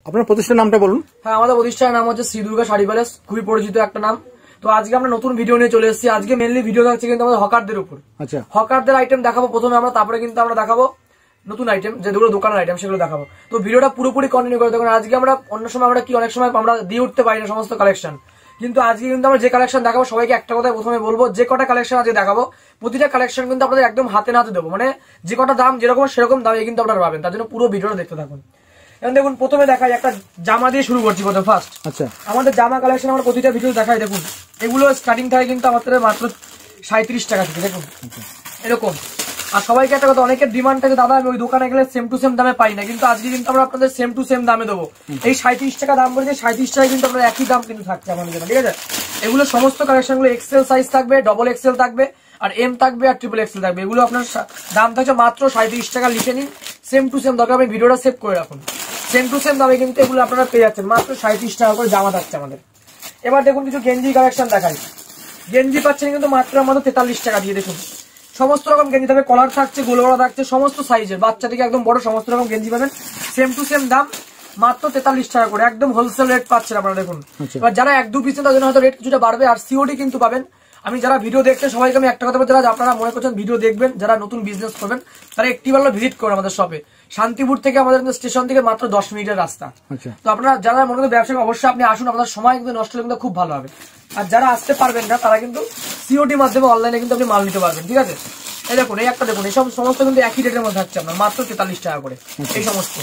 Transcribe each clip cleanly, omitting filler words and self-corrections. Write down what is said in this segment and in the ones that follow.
আপনার প্রতিষ্ঠানের নামটা বলুন। হ্যাঁ, আমাদের প্রতিষ্ঠানের নাম হচ্ছে শ্রী দুর্গা শাড়ি প্যালেস, খুবই পরিচিত একটা নাম। তো আজকে আমরা নতুন ভিডিও নিয়ে চলে এসেছি। আজকে মেনলি ভিডিও থাকছে কিন্তু আমাদের হকারদের উপর। আচ্ছা, হকারদের আইটেম দেখাবো প্রথমে আমরা, তারপরে কিন্তু আমরা দেখাবো নতুন আইটেম, যেগুলো দোকানের আইটেম সেগুলো দেখাবো। তো ভিডিওটা পুরোপুরি কন্টিনিউ করে দেখুন। আজকে আমরা অন্য সময় আমরা কি অনেক সময় আমরা দিয়ে উঠতে পারি না সমস্ত কালেকশন, কিন্তু আজকে কিন্তু আমরা যে কালেকশন দেখাবো সবাইকে একটা কথা প্রথমে বলবো, যে কটা কালেকশন আজকে দেখাবো প্রতিটা কালেকশন কিন্তু আপনাদের একদম হাতে নাতে দেবো, মানে যে কটা দাম যেরকম সেরকম দামে কিন্তু আপনারা পাবেন। তার জন্য পুরো ভিডিওটা দেখতে থাকুন। এখন দেখুন, প্রথমে দেখাই একটা জামা দিয়ে শুরু করছি প্রথমে ফার্স্ট। আচ্ছা, আমাদের জামা কালেকশন আমরা প্রতিটা ভিডিও দেখাই। দেখুন এগুলো স্টার্টিং থাকে কিন্তু আমাদের মাত্র 37 টাকা থেকে, দেখুন এরকম। আর সবাইকে একটা কথা, অনেকের ডিমান্ড থাকে দাদা আমি ওই দোকানে গেলে সেম টু সেম দামে পাই না, কিন্তু আজকে কিন্তু আমরা আপনাদের সেম টু সেম দামে দেবো। এই 37 টাকা দাম বলছে, 37 টাকায় কিন্তু আপনার একই দাম কিন্তু থাকছে আমাদের জন্য, ঠিক আছে। এগুলো সমস্ত কালেকশন গুলো এক্সেল সাইজ থাকবে, ডবল এক্সেল থাকবে, আর এম থাকবে, আর ট্রিপল এক্সেল থাকবে। এগুলো আপনার দাম থাকছে মাত্র 37 টাকা। লিখে নিন, সেম টু সেম দরকার আপনি ভিডিওটা সেভ করে রাখুন। সেম টু সেম দামে কিন্তু এগুলো আপনারা পেয়ে যাচ্ছেন, মাত্র 37 টাকা করে জামা থাকছে আমাদের। এবার দেখুন কিছু গেঞ্জি কালেকশন দেখাই। গেঞ্জি পাচ্ছেন কিন্তু মাত্র আমাদের 43 টাকা দিয়ে। দেখুন সমস্ত রকম গেঞ্জি থাকবে, কলার থাকছে, গোলগলা থাকছে, সমস্ত সাইজের, বাচ্চা থেকে একদম বড় সমস্ত রকম গেঞ্জি পাবেন। সেম টু সেম দাম মাত্র 43 টাকা করে, একদম হোলসেল রেট পাচ্ছেন আপনারা। দেখুন এবার যারা 1-2 পিস তাদের জন্য হয়তো রেট কিছুটা বাড়বে, আর সিওডি কিন্তু পাবেন। আমি যারা ভিডিও দেখতে সবাইকে আমি একটা কথা বলতে চাই, আপনারা মনে করছেন ভিডিও দেখবেন, যারা নতুন বিজনেস করবেন তারা একটিবার ভিজিট করুন আমাদের শপে। শান্তিপুর থেকে আমাদের স্টেশন থেকে মাত্র 10 মিনিটের রাস্তা। তো আপনারা যারা মনে করেন ব্যবসা অবশ্যই আপনি আসুন, আপনার সময় কিন্তু নষ্ট হলে কিন্তু খুব ভালো হবে। আর যারা আসতে পারবেন না তারা কিন্তু সিওডি মাধ্যমে অনলাইনে কিন্তু আপনি মাল নিতে পারবেন, ঠিক আছে। এই দেখুন, এই একটা দেখুন, এই সমস্ত কিন্তু একই রেটের মধ্যে থাকছে আপনার, মাত্র 43 টাকা করে এই সমস্ত।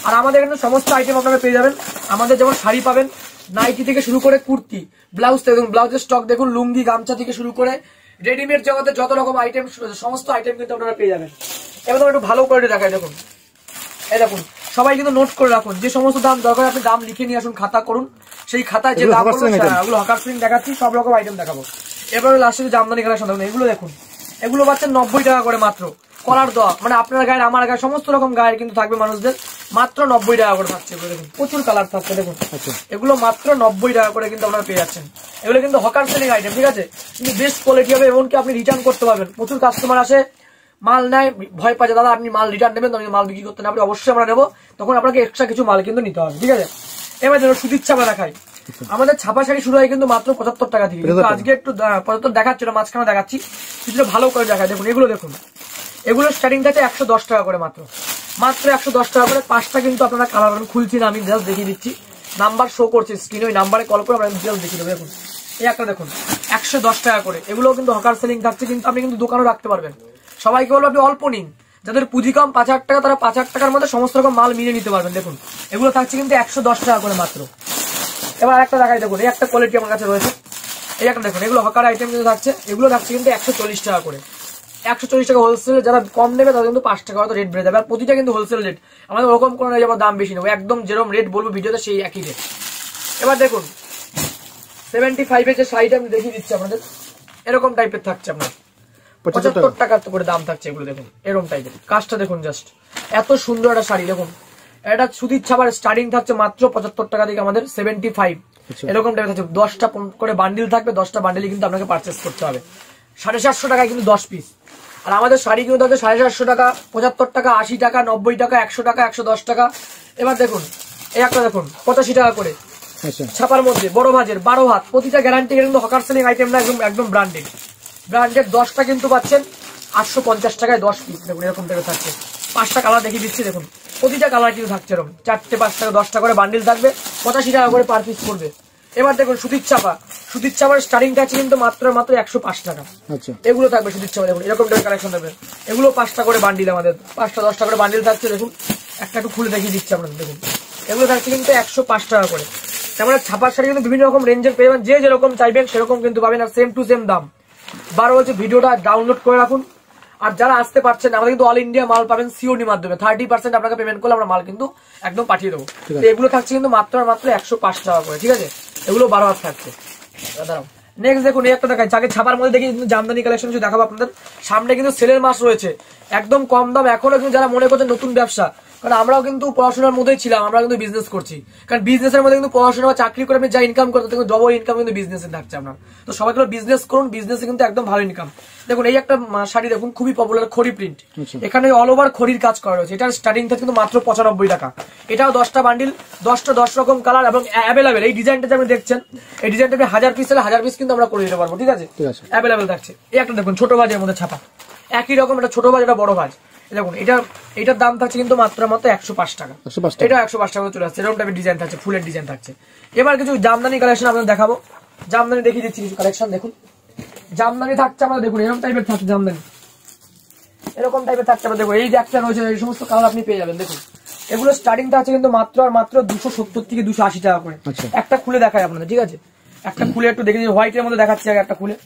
আর আমাদের এখানে সমস্ত আইটেম আপনারা পেয়ে যাবেন। আমাদের যেমন শাড়ি পাবেন, নাইটি থেকে শুরু করে কুর্তি, ব্লাউজ দেখুন, ব্লাউজের স্টক দেখুন, লুঙ্গি, গামছা থেকে শুরু করে রেডিমেড জগতে যত রকম আইটেম, সমস্ত আইটেম কিন্তু আপনারা পেয়ে যাবেন। এবার একটু ভালো কোয়ালিটি দেখায়। দেখুন এই দেখুন, সবাই কিন্তু নোট করে রাখুন, যে সমস্ত দাম দরকার আপনি দাম লিখে নিয়ে আসুন, খাতা করুন। সেই খাতায় যে দাম ওগুলো হকার প্রিন্ট দেখাচ্ছি, সব রকম আইটেম দেখাবো। এবারে লাস্টে জামদানি কালেকশন দেখুন, এগুলো দেখুন, এগুলো পাচ্ছেন 90 টাকা করে মাত্র। কলার দেওয়া, মানে আপনার গায়ের আমার গায়ে সমস্ত রকম গায়ের কিন্তু থাকবে মানুষদের, মাত্র 90 টাকা করে থাকছে। দেখুন প্রচুর কালার থাকছে, দেখুন এগুলো মাত্র 90 টাকা করে কিন্তু আপনারা পেয়ে যাচ্ছেন। এগুলো কিন্তু হকার সেলিং আইটেম, ঠিক আছে, কিন্তু বেস্ট কোয়ালিটি হবে, এমনকি আপনি রিটার্ন করতে পারবেন। প্রচুর কাস্টমার আসে, মাল নেয়, ভয় পাচ্ছে দাদা আপনি মাল রিটার্ন নেবেন, তো আমি মাল বিক্রি করতে না, আপনি অবশ্যই আমরা নেবো, তখন আপনাকে এক্সট্রা কিছু মাল কিন্তু নিতে হবে, ঠিক আছে। এবার ধরো সুতির ছাপা দেখাই। আমাদের ছাপা শাড়ি শুরু হয় কিন্তু মাত্র 75 টাকা থেকে, কিন্তু আজকে একটু 75 দেখাচ্ছি না, মাঝখানে দেখাচ্ছি, কিছুটা ভালো করে দেখায়। দেখুন এগুলো দেখুন, এগুলো স্টার্টিং থাকে 110 টাকা করে মাত্র, মাত্র 110 টাকা করে। 5টা কিন্তু আপনারা কালার খুলছি না, আমি জাস্ট দেখিয়ে দিচ্ছি, নাম্বার শো করছে স্ক্রিনে, ওই নাম্বারে কল করে আমরা ডিটেইলস দেখিয়ে দেবো। দেখুন এই একটা দেখুন 110 টাকা করে, এগুলো কিন্তু হকার সেলিং থাকছে, কিন্তু আপনি কিন্তু দোকানেও রাখতে পারবেন। সবাইকে বলবো আপনি অল্প নিন, যাদের পুঁজি কম 5,000 টাকা, তারা 5,000 টাকার মধ্যে সমস্ত রকম মাল মিলিয়ে নিতে পারবেন। দেখুন এগুলো থাকছে কিন্তু 110 টাকা করে মাত্র। এবার একটা দেখাই, দেখুন এই একটা কোয়ালিটি আমার কাছে রয়েছে, এই একটা দেখুন, এগুলো হকার আইটেম কিন্তু থাকছে, এগুলো থাকছে কিন্তু 140 টাকা করে, 140 টাকা হোলসেল। যারা কম নেবে তাদের কিন্তু 5 টাকা হয়তো রেট বেড়ে যাবে, আর প্রতিটা কিন্তু হোলসেল রেট, আমাদের ওরকম কোনো নেই দাম বেশি নেবো, একদম যেরকম রেট বলবো ভিডিওতে সেই একই রেট। এবার দেখুন 75 এর যে শাড়িটা আমি দেখিয়ে দিচ্ছি আপনাদের, এরকম টাইপের থাকছে আপনার 75 টাকা করে দাম থাকছে। এগুলো দেখুন এরকম টাইপের, কাজটা দেখুন জাস্ট, এত সুন্দর একটা শাড়ি। দেখুন এটা সুতির ছাপার স্টার্টিং থাকছে মাত্র 75 টাকা থেকে, আমাদের 75 এরকম টাইপের থাকছে। 10টা করে বান্ডিল থাকবে, 10টা বান্ডিলই কিন্তু আপনাকে পারচেস করতে হবে। 750 টাকায় কিন্তু 10 পিস। আর আমাদের শাড়ি কিন্তু থাকছে 750 টাকা, 75 টাকা, 80 টাকা, 90 টাকা, 100 টাকা, 110 টাকা। এবার দেখুন এই একটা দেখুন 85 টাকা করে ছাপার মধ্যে, বড় ভাজের 12 হাত, প্রতিটা গ্যারান্টি কিন্তু হকার সেলিং আইটেম না, একদম ব্র্যান্ডেড। 10টা কিন্তু পাচ্ছেন 850 টাকায় 10 পিস। দেখুন এরকম টাইপের থাকছে, 5টা কালার দেখিয়ে দিচ্ছি। দেখুন প্রতিটা কালার কিন্তু থাকছে এরকম, 4টে 5 টাকা 10টা করে বান্ডিল থাকবে, 85 টাকা করে পার পিস পড়বে। এবার দেখুন সুতির ছাপা, সুতির ছাপার স্টার্টিং থাকছে কিন্তু মাত্র 105 টাকা। এগুলো থাকবে সুতির ছাপা, দেখুন এরকম টাইপের কালেকশন থাকবে, এগুলো 5টা করে বান্ডিল, আমাদের 5টা 10টা করে বান্ডিল থাকছে। দেখুন একটা একটু খুলে দেখিয়ে দিচ্ছি আপনাদের, দেখুন এগুলো থাকছে কিন্তু 105 টাকা করে। তেমন ছাপার শাড়ি কিন্তু বিভিন্ন রকম রেঞ্জের পেয়ে যাবেন, যে যেরকম চাইবেন সেরকম কিন্তু পাবেন, আর সেম টু সেম দাম। বারো হচ্ছে ভিডিওটা ডাউনলোড করে রাখুন। আর যারা আসতে পারছেন, আমাদের কিন্তু অল ইন্ডিয়া মাল পাবেন সিওডি মাধ্যমে, 30% আপনাকে পেমেন্ট করলে আমরা মাল কিন্তু একদম পাঠিয়ে দেবো। এগুলো থাকছে কিন্তু মাত্র 105 টাকা করে, ঠিক আছে, এগুলো 12 হাত থাকছে। দাঁড়াও নেক্সট দেখুন এই একটা দেখাই, আগে ছাপার মধ্যে দেখি কিন্তু জামদানি কালেকশন দেখাবো আপনাদের সামনে, কিন্তু সেলের মাস রয়েছে একদম কম দাম। এখনো কিন্তু যারা মনে করছেন নতুন ব্যবসা, কারণ আমরাও কিন্তু পড়াশোনার মধ্যেই ছিলাম, আমরা কিন্তু বিজনেস করছি। কারণ বিজনেসের মধ্যে কিন্তু পড়াশোনা বা চাকরি করে আপনি যা ইনকাম করতে কিন্তু ডবল ইনকাম কিন্তু বিজনেসে থাকছে আপনার। তো সবাই করে বিজনেস করুন, বিজনেসে কিন্তু একদম ভালো ইনকাম। দেখুন এই একটা শাড়ি দেখুন, খুবই পপুলার খড়ি প্রিন্ট, এখানে অল ওভার খড়ির কাজ করা রয়েছে। এটার স্টার্টিং থাকে কিন্তু মাত্র 95 টাকা। এটাও 10টা বান্ডিল, 10টা 10 রকম কালার এবং অ্যাভেলেবেল। এই ডিজাইনটা যে আপনি দেখছেন, এই ডিজাইনটা আপনি 1000 পিস হলে 1000 পিস কিন্তু আমরা করে দিতে পারবো, ঠিক আছে, অ্যাভেলেবেল থাকছে। এই একটা দেখুন ছোট ভাজের মধ্যে ছাপা, একই রকম, এটা ছোট ভাজ, এটা বড় ভাজ। দেখুন এটার দাম থাকছে কিন্তু মাত্র 105 টাকা। এটা 105 টাকা চলে আসছে। এরকম টাইপের ডিজাইন থাকছে, ফুলের ডিজাইন থাকছে। এবার কিছু জামদানি কালেকশন আপনাদের দেখাবো। জামদানি দেখিয়ে দিচ্ছি কিছু কালেকশন। দেখুন জামদানি থাকছে আমাদের, দেখুন এরকম টাইপের থাকছে জামদানি, এরকম টাইপের থাকছে আমাদের। দেখুন এই যে একটা রয়েছে, এই সমস্ত কালার আপনি পেয়ে যাবেন। দেখুন এগুলো স্টার্টিংটা আছে কিন্তু মাত্র আর মাত্র 270 থেকে 280 টাকা করে। একটা খুলে দেখায় আপনাদের, ঠিক আছে, একটা খুলে একটু দেখে দিন। হোয়াইটের মধ্যে দেখাচ্ছি আগে একটা খুলে।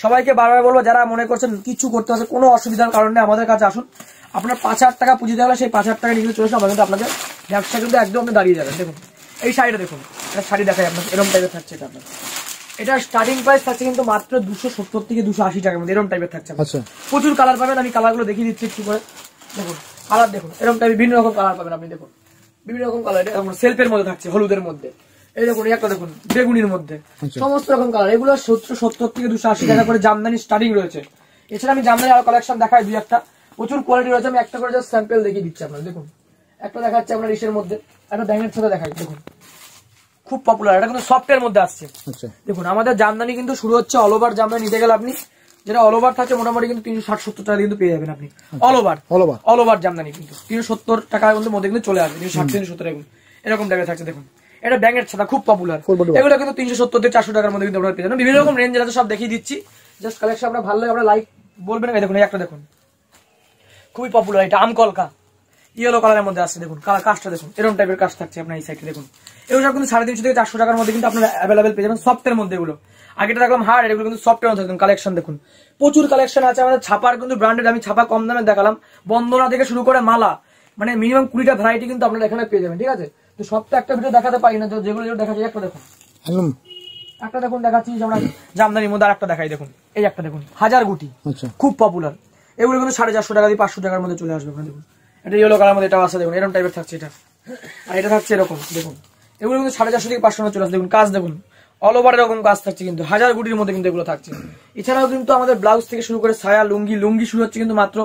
সবাইকে বারবার বলবো, যারা মনে করছেন কিছু করতে হচ্ছে, কোনো অসুবিধার কারণে আমাদের কাছে আসুন। আপনার 5000 টাকা পুঁজি দেওয়া, সেই 5000 টাকা নিয়ে চলে আসুন, আমরা কিন্তু আপনাদের ব্যবসা কিন্তু একদম আপনি দাঁড়িয়ে যাবেন। দেখুন এই শাড়িটা দেখুন, একটা শাড়ি দেখায় আপনার, এরকম টাইপের থাকছে এটা আপনার। এটা স্টার্টিং প্রাইস থাকছে কিন্তু মাত্র 270 থেকে 280 টাকার মধ্যে, এরকম টাইপের থাকছে। প্রচুর কালার পাবেন, আমি কালারগুলো দেখিয়ে দিচ্ছি একটু করে। দেখুন কালার দেখুন, এরকম টাইপের বিভিন্ন রকম কালার পাবেন আপনি। দেখুন বিভিন্ন রকম কালার, সেলফের মধ্যে থাকছে, হলুদের মধ্যে, এই দেখুন একটা দেখুন বেগুনির মধ্যে, সমস্ত রকম কালার। এগুলো 70 থেকে 280 টাকা করে জামদানি স্টার্টিং রয়েছে। এছাড়া আমি জামদানি আরো কালেকশন দেখাই, দুই একটা প্রচুর কোয়ালিটি রয়েছে। আমি একটা করে জাস্ট স্যাম্পল দেখিয়ে দিচ্ছি আপনার। দেখুন একটা দেখাচ্ছে আপনার ইসের মধ্যে, একটা ব্যাঙের সাথে দেখাই। দেখুন খুব পপুলার, এটা কিন্তু সফটের মধ্যে আসছে। দেখুন আমাদের জামদানি কিন্তু শুরু হচ্ছে, অল ওভার জামদানি নিতে গেলে আপনি যেটা অল ওভার থাকে মোটামুটি কিন্তু 360-70 টাকা কিন্তু পেয়ে যাবেন আপনি। অল ওভার জামদানি কিন্তু 370 টাকার মধ্যে কিন্তু চলে আসবে, 360-370 টাকা এরকম টাকা থাকছে। দেখুন এটা ব্যাঙের ছাতা, খুব পপুলার। এগুলো কিন্তু 370 থেকে 400 টাকার মধ্যে কিন্তু আপনারা পেয়ে যাবেন। বিভিন্ন রকম রেঞ্জের আছে, সব দেখিয়ে দিচ্ছি। জাস্ট কালেকশন আপনার ভালো লাগে, আপনারা লাইক বলবেন। দেখুন এই একটা দেখুন খুবই পপুলার, এটা আমকলকা ইয়েলো কালারের মধ্যে আসছে। দেখুন কাজটা দেখুন, এরকম টাইপের কাজ থাকছে আপনার এই সাইডে। দেখুন এগুলো সব কিন্তু 350 থেকে 400 টাকার মধ্যে কিন্তু আপনারা অ্যাভেলেবেল পেয়ে যাবেন সফটের মধ্যে। এগুলো আগেটা দেখলাম হার্ড, এগুলো কিন্তু সফটের মধ্যে। দেখুন কালেকশন দেখুন, প্রচুর কালেকশন আছে আমাদের। ছাপার কিন্তু ব্র্যান্ডেড, আমি ছাপা কম দামে দেখালাম। বন্দনা থেকে শুরু করে মালা, মানে মিনিমাম 20টা ভ্যারাইটি কিন্তু আপনারা এখানে পেয়ে যাবেন, ঠিক আছে। তো সব তো একটা ভিডিও দেখাতে পারি না, যেগুলো দেখাচ্ছি একটা দেখুন, একটা দেখুন দেখাচ্ছি আমরা জামদানির মধ্যে। আর একটা দেখাই, দেখুন এই একটা দেখুন হাজার গুটি, খুব পপুলার। এগুলো কিন্তু 450 টাকা দিয়ে 500 টাকার মধ্যে চলে আসবে। দেখুন এটা ইয়েলো কালার মধ্যে, এটাও আছে। দেখুন এরকম টাইপের থাকছে এটা, আর এটা থাকছে এরকম। দেখুন এগুলো কিন্তু 450 থেকে 500 চলে আসবে। দেখুন কাজ দেখুন, অল ওভার এরকম কাজ থাকছে কিন্তু, হাজার গুটির মধ্যে কিন্তু এগুলো থাকছে। এছাড়াও কিন্তু আমাদের ব্লাউজ থেকে শুরু করে সায়া, লুঙ্গি শুরু হচ্ছে কিন্তু মাত্র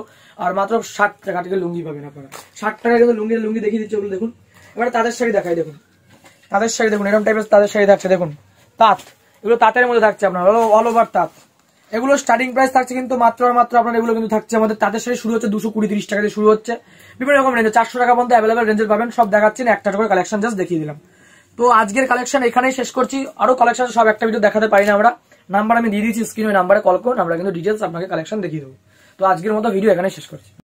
60 টাকা থেকে লুঙ্গি পাবেন আপনারা। 60 টাকা কিন্তু লুঙ্গি দেখিয়ে দিচ্ছে ওগুলো। দেখুন এবার তাদের শাড়ি দেখাই। দেখুন তাদের শাড়ি দেখুন, এরকম টাইপের তাদের শাড়ি থাকছে। দেখুন তাঁত, এগুলো তাঁতের মধ্যে থাকছে আপনার, অল ওভার তাঁত। এগুলো স্টার্টিং প্রাইস থাকছে কিন্তু মাত্র আপনার এগুলো কিন্তু থাকছে আমাদের তাঁতের শাড়ি শুরু হচ্ছে 220-30 টাকা দিয়ে শুরু হচ্ছে। বিভিন্ন রকম রেঞ্জে 400 টাকা পর্যন্ত অ্যাভেলেবেল রেঞ্জের পাবেন। সব দেখাচ্ছি না, একটা করে কালেকশন জাস্ট দেখিয়ে দিলাম। তো আজকের কালেকশন এখানেই শেষ করছি। আরো কালেকশন সব একটা ভিডিও দেখাতে পারি না আমরা, নাম্বার আমি দিয়ে দিচ্ছি স্ক্রিনে, ওই নাম্বারে কল করুন, আমরা কিন্তু ডিটেলস আপনাকে কালেকশন দেখিয়ে দেবো। তো আজকের মতো ভিডিও এখানেই শেষ করছি।